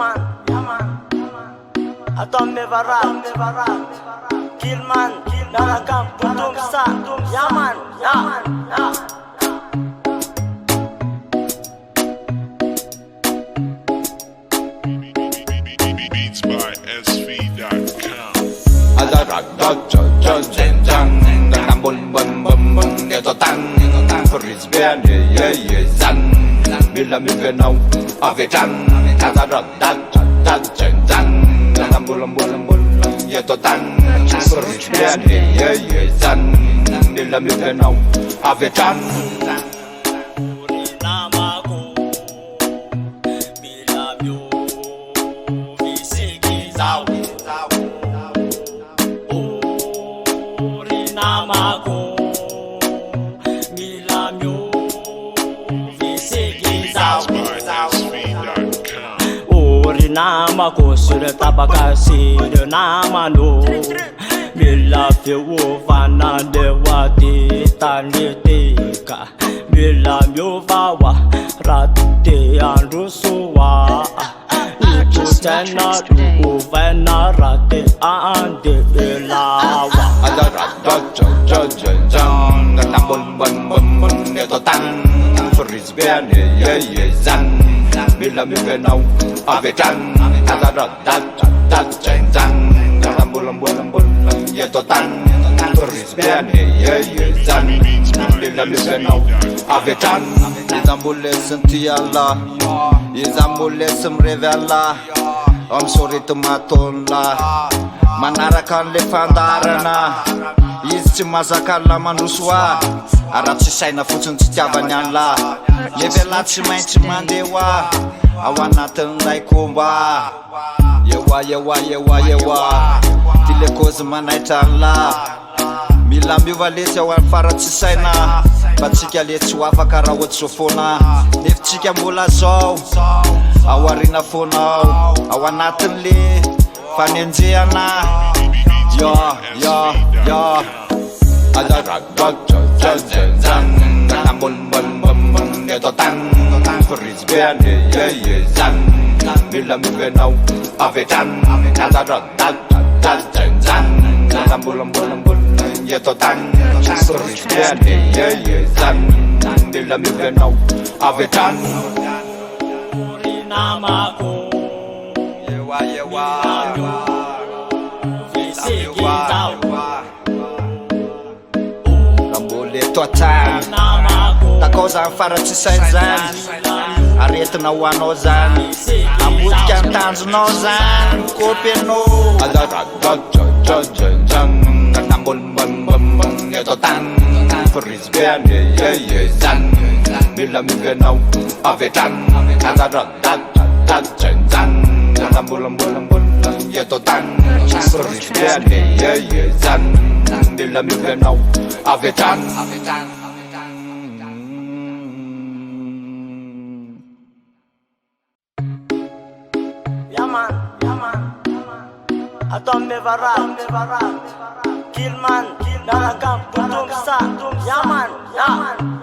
Yaman, Atom Mevarat, Kilman, Narakam, Putumsa, Yaman, Beats by SV.com. Adarak dodger judging jang Nam bun bun bum bum Geto tang For his band yeah zan Bila mi venau Avetan Adarak dodging jang Nam bun bun bum Geto tang For his band yeah zan Bila mi venau Avetan Nama ko sura tabaka sira nama no Mila fiu vana dewa di tanite ka Mila myo vawa rate anrusuwa Iku tena du vana rate ande lawa Adarak dodger judging jang Nam bun bun bum bum Geto tang For his band yeah zan Bila mi venau Avetan Adarak dodging jang Nam bun Geto tang For his band yeah zan Bila mi venau Avetan Izambule senti Allah Izambule semreve Allah Om sori tumaton la Manarakan le fandarana Izy tsy mazakala mandrosoa Araha tsy saina fotsiny tsy tiavany an'la Levela tsy maintsy mandeha Ao anatin'ilay komba Yewa Ty le kozy manaitra an'la Mila miova lesy ao amin'ny fara tsy saina Fa tsika le tsy ho afaka raha ohatsy zao foana Nefitsika mbola zao Ao arina foana ao anatin'le fanenjehana Adarak dodger judging jang Nam bun bun bum bum Geto tang For his band yeah zan Bila mi venau Avetan Adarak dodging jang Nam bun Geto tang For his band yeah zan Bila mi venau Avetan Nama ko Yewa Rambole toa-tany Takoza amin'ny faratsy sainy zany Aretina ho anao zany Ambotika ny tanjonao zany Kopy anao Adarak dodger judging jang Nam bun Geto tang For his band yeah zan Bila mi venau Avetan Adarak dodging jang Nam bun Geto tang For his band yeah zan Bila mi venau Avetan Yaman, Atom Mevarat, Kilman, Narakam, Putumsa, Yaman.